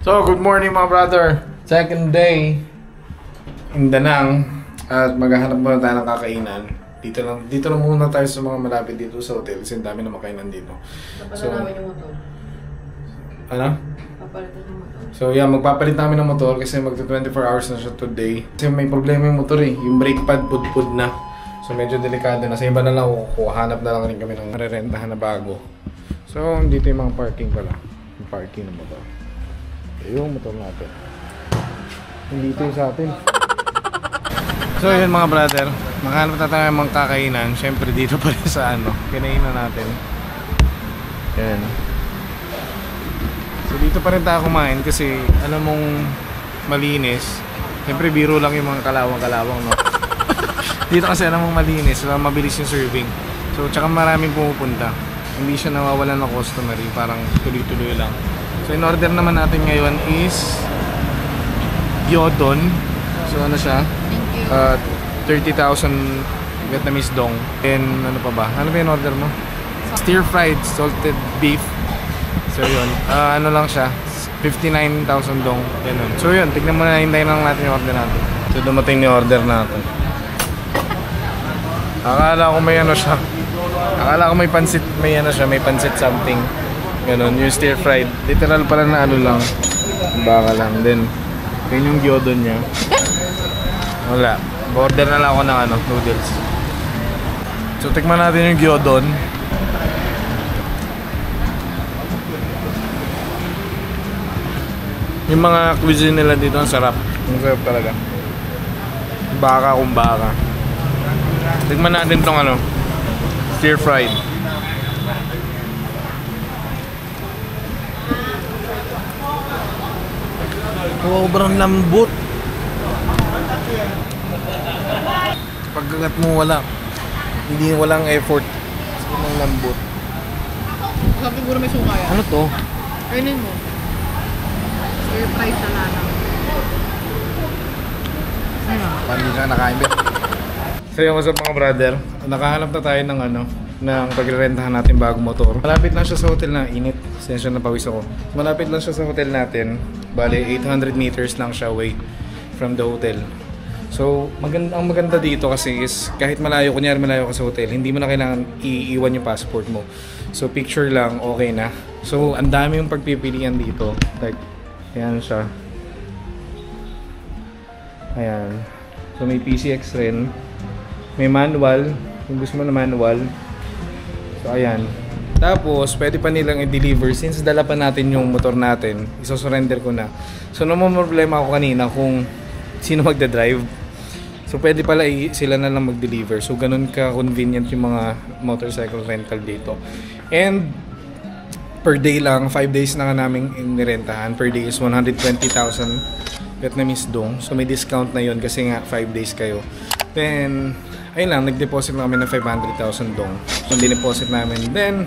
So, good morning mga brother. Second day in Danang at maghahanap muna tayo ng kakainan. Dito lang muna tayo sa mga malapit dito sa hotel kasi dami na makainan dito. So, namin yung motor. Ano? Papalitan ng motor. So, yeah, magpapalit namin ng motor kasi magto 24 hours na siya today. Kasi may problema yung motor eh. Yung brake pad pud-pud na. So, medyo delikado na. Sa iba na lang kukuha. Hanap na lang rin kami ng marerentahan na bago. So, dito yung mga parking pala. Yung parking ng motor. Yung motor natin. Hindi ito yung sa atin. So yun mga brother, makahanap na tayo ng mga kakainan. Siyempre dito pa rin sa kinainan natin. Yan. So dito pa rin tayo kumain kasi alam mong malinis. Siyempre biro lang yung mga kalawang-kalawang, no? Dito kasi alam mong malinis, mabilis yung serving. So tsaka maraming pumupunta. Hindi siya nawawalan ng customer, parang tuloy-tuloy lang. So in order naman natin ngayon is gyodon. So ano siya? 30,000 Vietnamese dong. And ano pa ba? Ano ba yung order mo? Stir fried salted beef. So yun. Ano lang siya? 59,000 dong. Ganun. So yun. Tignan mo na, hintayin lang natin yung order natin. So dumating yung order natin. Akala ko may ano siya. Akala ko may pansit. May ano siya. May pansit something. Ganun, yung stir fried. Literal pala na ano lang. Baka lang. Then, yun yung gyodon niya. Wala. Order na lang ako ng noodles. So, tikman natin yung gyodon. Yung mga cuisine nila dito, ang sarap. Ang sarap talaga. Baka kung baka. Tikman natin tong stir fried. Sobrang lambot. Pagkagat mo walang effort. Sobrang lambot. Sabi siguro may suka yan. Ano to? Kainin mo. Stir fried na lang. Hindi ka nakain ba? So yung what's up mga brother, nakahanap na tayo ng pagrerentahan natin bagong motor. Malapit lang siya sa hotel na init. Sensya na pawis ako. Malapit lang siya sa hotel natin. Bale, 800 meters lang siya away from the hotel. So, ang maganda dito kasi is kahit kunyari malayo ka sa hotel, hindi mo na kailangan iiwan yung passport mo. So, picture lang, okay na. So, ang dami yung pagpipilian dito. Like, ayan siya. Ayan. So, may PCX rin. May manual. Kung gusto mo na manual. So, ayan. Tapos, pwede pa nilang i-deliver. Since dala pa natin yung motor natin, isosurrender ko na. So, naman problema ako kanina kung sino magdadrive. So, pwede pala sila na lang mag-deliver. So, ganun ka-convenient yung mga motorcycle rental dito. And, per day lang, 5 days na nga namin inirentahan. Per day is 120,000 Vietnamese dong. So, may discount na yun kasi nga 5 days kayo. Then, ayun lang, nag-deposit na kami ng 500,000 dong. Yung dineposit namin. Then,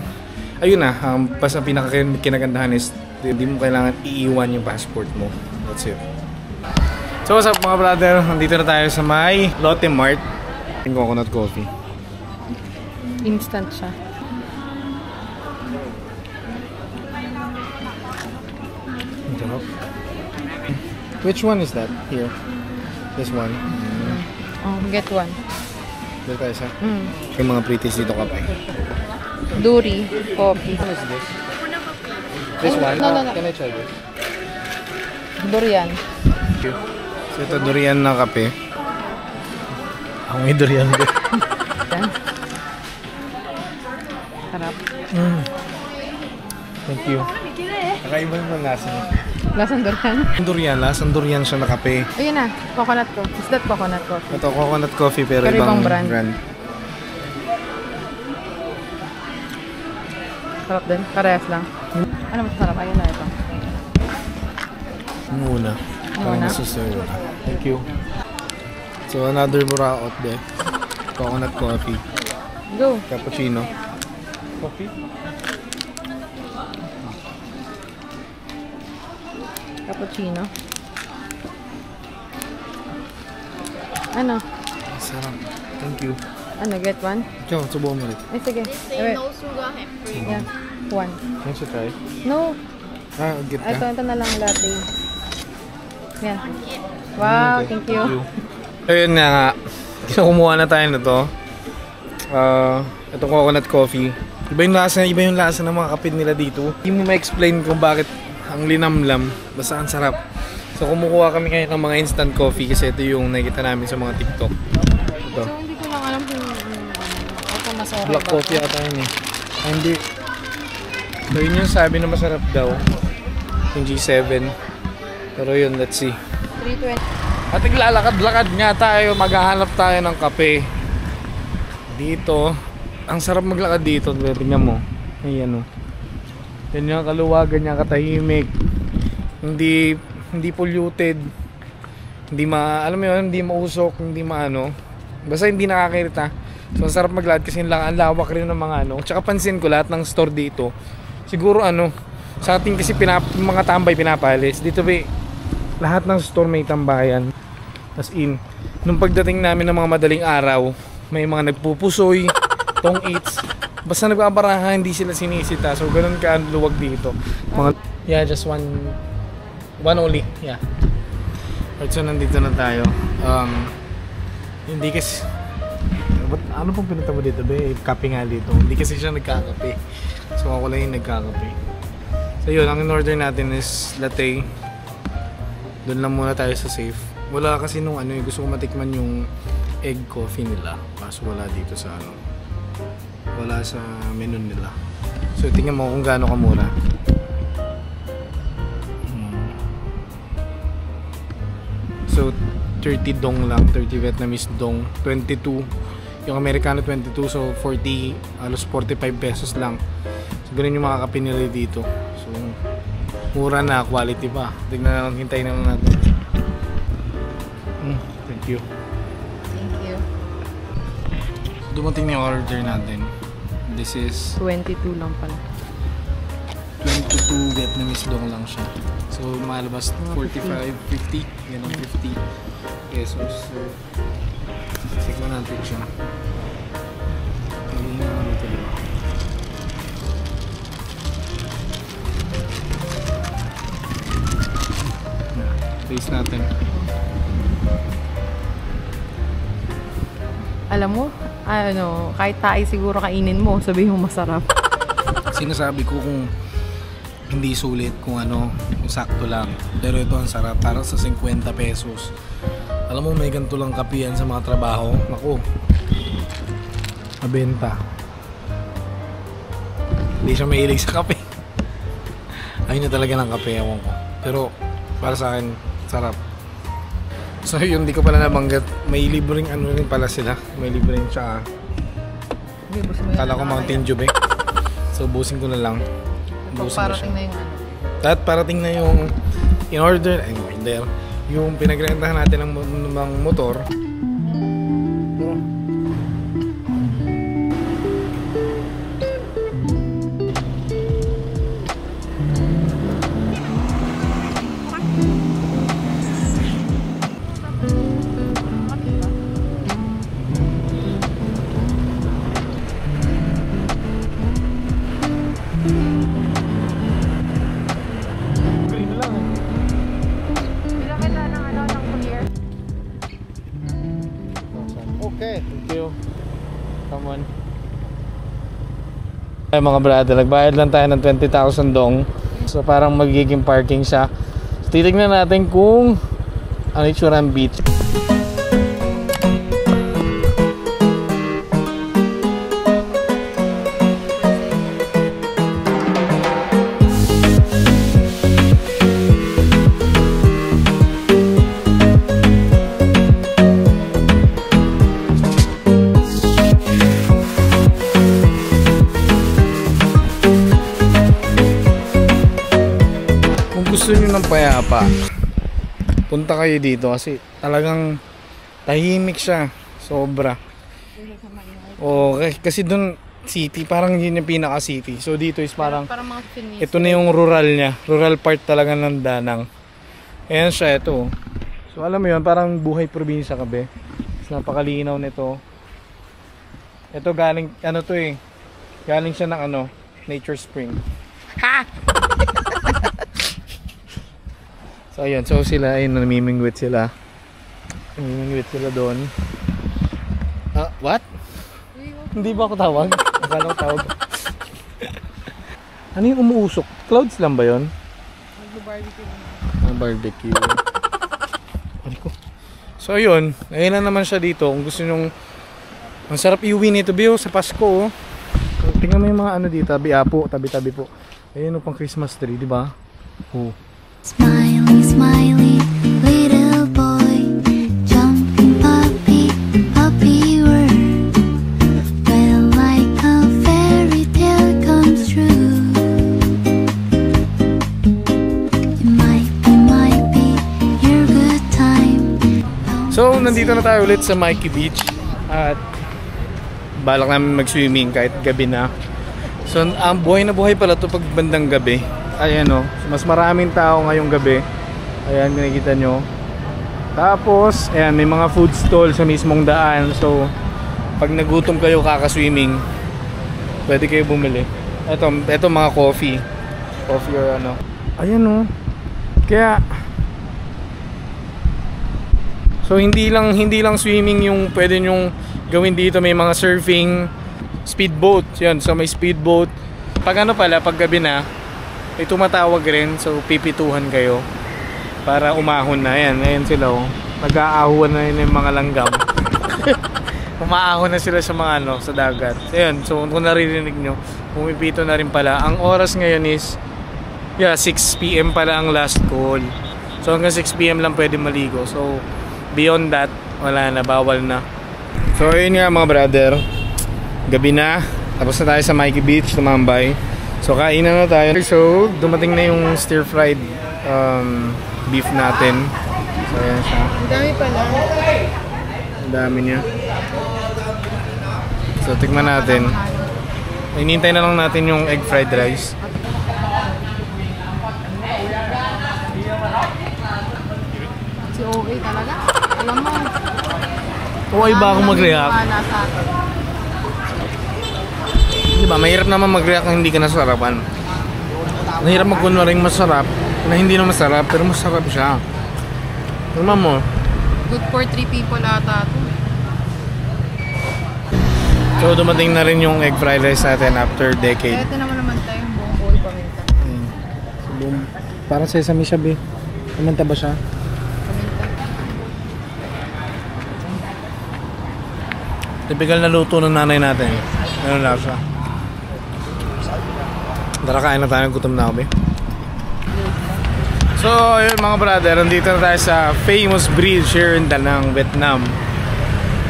ayun na, pas ang pinaka-kinagandahan is hindi mo kailangan iiwan yung passport mo. That's it. So what's up mga brother? Nandito na tayo sa may Lotte Mart. Yung coconut coffee. Instant siya. Which one is that? Here. This one. Get one. Dito tayo sa? Yung mga pretties dito kapay. Duri. Coffee. What is this? This one? No. Can I try this? Durian. Thank you. So ito durian na kape. Ako may durian din. Sarap. Thank you. Kakaiba yung lasa niya. Lasang durian? Lasang durian siya na kape. Ayun na, coconut coffee. Is that coconut coffee? Ito, coconut coffee pero ibang brand. Sarap din, parehas lang. Ano mas sarap? Ayun na ito. Ang una. Parang nasusuyo na. Thank you. So another buraot de. Coconut coffee. Go. Cappuccino. Coffee? Cappuccino. Ano? Sarap. Thank you. Ano, get one? Ikaw, subukan mo ulit. Ay, sige. Say no sugar, hemp-free. Yeah, one. Can you try? No. Get ka. Ito na lang latte. Yan. Wow, thank you. Ayun nga. Kumuha na tayo na to. Itong coconut coffee. Iba yung lasa ng mga kape nila dito. Hindi mo ma-explain kung bakit ang linamlam. Basta ang sarap. So kumukuha kami ngayon ng mga instant coffee kasi ito yung nakikita namin sa mga TikTok. Ito. So hindi ko lang alam kung ito masarap. Black coffee ata yun eh. Hindi. So yun yung sabi na masarap daw. Yung G7. Pero yun, let's see. 320. At naglalakad-lakad nga tayo. Maghahanap tayo ng kape. Dito. Ang sarap maglakad dito. Tingnan mo. Ayan o. Yan yung kaluwagan niya, katahimik. Hindi polluted. Alam mo yun, hindi mausok, hindi maano. Basta hindi nakakairita. So ang sarap maglakad kasi ang lawak rin ng mga ano. Tsaka pansin ko lahat ng store dito. Siguro sa ating kasi mga tambay pinapalis. Dito ba lahat ng store may tambayan. As in, nung pagdating namin ng mga madaling araw, may mga nagpupusoy, tong eats. Basta nagbabaraha, hindi sila sinisita. So ganun ka luwag dito. Yeah, just one only. Yeah. Right, so nandito na tayo. Hindi kasi ano pong pinunta mo dito? Kape nga dito. Hindi kasi siya nagkakape. So ako lang yung nagkakape. So yun, ang in-order natin is latte. Doon lang muna tayo sa safe. Wala kasi nung gusto ko matikman yung egg coffee nila. Kaso wala dito sa wala sa menu nila. So tingnan mo kung gaano kamura. So 30 dong lang, 30 Vietnamese dong, 22 yung Americano 22, so 40, halos 45 pesos lang. So ganun yung mga kape nila dito. So mura na, quality pa. Tignan na lang, hintayin na lang natin. Thank you. Thank you. Dumating na yung order natin. This is 22 lang pala. 22 Vietnamese dong lang siya. So malabas 45, 50, ganun 50 pesos. So tikman natin siya. Hindi na naluto diba? Taste natin. Alam mo, kahit tayo siguro kainin mo, sabihin mo masarap. Sinasabi ko kung hindi sulit, kung sakto lang. Pero ito ang sarap, para sa 50 pesos. Alam mo, may ganito lang kape yan sa mga trabaho. Naku, mabenta. Hindi siya mahilig sa kape. Ayun na talaga ng kape, ewan ko. Pero para sa akin, sarap. So yun, hindi ko pala nabanggit. May libreng rin pala sila. May libreng tsaka kala ko Mountain Dew eh. So busin ko na lang. Parating na yung At parating na yung in-order, yung pinagrentahan natin ng motor. Okay, thank you. Come on. Ay mga brother, nagbayad lang tayo ng 20,000 dong. So parang magiging parking siya. So titignan natin kung ano itsura ng beach. Gusto nyo ng payapa, punta kayo dito kasi talagang tahimik siya, sobra. Okay, kasi dun city, parang yun yung pinaka city. So dito is parang ito na yung rural niya, rural part talaga ng Danang. Ayan siya, ito. So alam mo yun, parang buhay probinsya kabe. Napakalinaw nito. Ito galing, galing siya ng Nature Spring. Ha! So ayun, so sila ay namimingwit sila. Namimingwit sila doon. What? Hindi ba ako tawag? Akala ko tawag. Ano yung umuusok? Clouds lang ba yun? Barbecue. Ano ko? So ayun, ayun na naman siya dito. Kung gusto nyong masarap iuwi nito Bio sa Pasko. Oh. Tingnan mo yung mga ano dito, tabi-tabi po. Ayun pang Christmas tree, di ba? Oh. Smiley, smiley, little boy, jumping puppy, puppy word. Well, like a fairy tale comes true. It might be your good time. So, nandito na tayo ulit sa Mikey Beach. At balak namin mag-swimming kahit gabi na. So, buhay na buhay pala ito pag bandang gabi. Ayan o, mas maraming tao ngayong gabi. Ayan, nakikita nyo. Tapos, ayan, may mga food stall sa mismong daan. So, pag nagutom kayo kaka-swimming, pwede kayo bumili. Ito mga coffee. Coffee or ano. Ayan o. Kaya, so hindi lang swimming yung pwede nyong gawin dito. May mga surfing, speedboat. Yan, so may speedboat. Pag ano pala, pag gabi na, may tumatawag rin, so pipituhan kayo para umahon na. Ayan sila oh. Nag-aahuan na yun yung mga langgam. Umaahon na sila sa mga ano, sa dagat. Ayan, so kung naririnig nyo, pumipito na rin pala. Ang oras ngayon is 6 PM pala ang last call. So hanggang 6 PM lang pwede maligo. So beyond that, wala na, bawal na. So ayun nga mga brother, gabi na, tapos na tayo sa Mikey Beach, tumambay. So kainan na tayo. So dumating na yung stir fried beef natin. So ayan siya. Ang dami pala. Ang dami niya. So tikman natin. Hinihintay na lang natin yung egg fried rice. Si OA talaga. Alam mo. Okay ba ako mag-react? Diba, mahirap naman mag-react kung hindi ka nasarapan. Mahirap magkunwaring masarap na hindi na masarap, pero masarap siya. Tignan mo. Good for 3 people ata ito. So dumating na rin yung egg fried rice natin after decade. Ito naman tayo yung buong buhay paminta. So, parang sesame siya, be. Kumanta ba siya? Paminta. Typical na luto ng nanay natin. Ano lang siya? Tara, kain na tayo. Gutom na ako, be. So, ayun mga brother, nandito na tayo sa famous bridge here in Da Nang, Vietnam.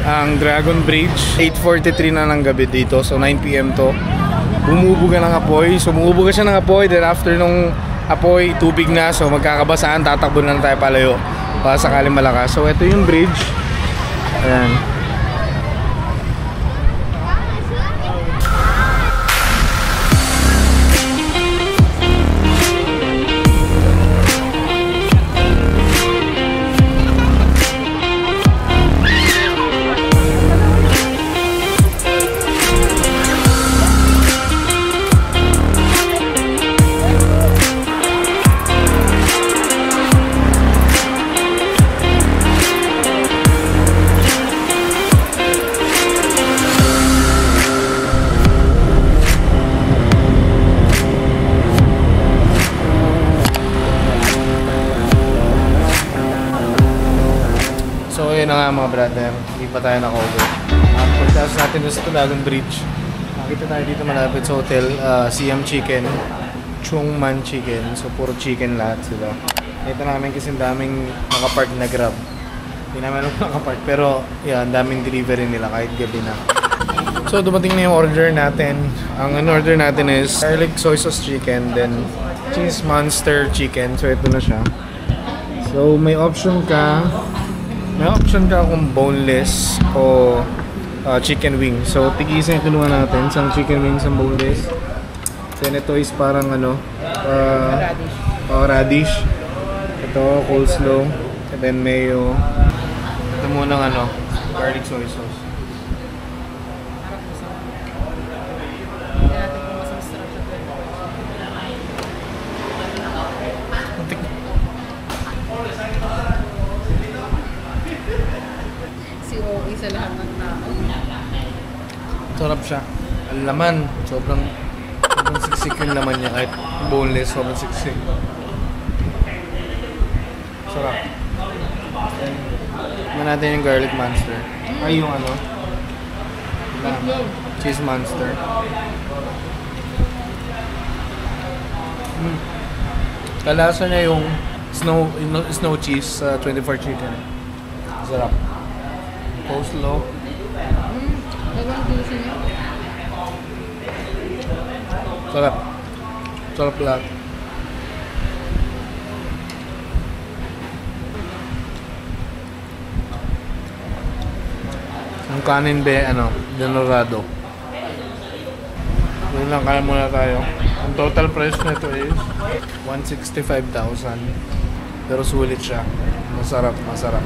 Ang Dragon Bridge. 8:43 na ng gabi dito. So, 9 PM to. Bumubuga ng apoy. So, bumubuga siya ng apoy. Then after nung apoy, tubig na. So, magkakabasaan. Tatakbo na tayo palayo. Para sakaling malakas. So, ito yung bridge. Ayan. So yun na nga mga brother, hindi pa tayo naka-over. Pagkatapos natin sa Dragon Bridge, nakita tayo dito malapit sa hotel, Siam Chicken, Chung Man Chicken. So puro chicken lahat sila. Ito namin kasi daming nakapark na Grab. Hindi namin alam nakapark, pero yan, daming delivery nila kahit gabi na. So dumating na yung order natin. Ang in-order natin is garlic soy sauce chicken, then cheese monster chicken. So ito na siya. So may option ka kung boneless o chicken wing. So tig-isa yung kinuha natin, isang chicken wing, isang boneless. Then ito is parang radish. Ito coleslaw, and then mayo. Ito muna garlic soy sauce. siya. Ang laman, sobrang siksik yung laman niya kahit boneless, sobrang siksik. Sarap. Tignan natin yung garlic monster. Ay, yung ano? Cheese monster. Kalasa niya yung snow cheese sa 24 chicken. Sarap. Coleslaw. Nagawang puso niya. Sarap. Sarap lahat. Ang kanin be, Denorado. Yun lang, kaya muna tayo. Ang total price nito is 165,000. Pero sulit siya. Masarap, masarap.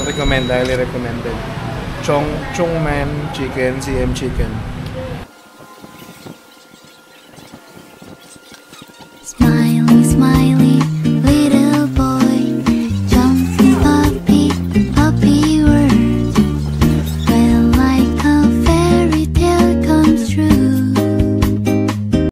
Recommend, highly recommended. Chung Man Chicken, CM Chicken. Smiley, smiley.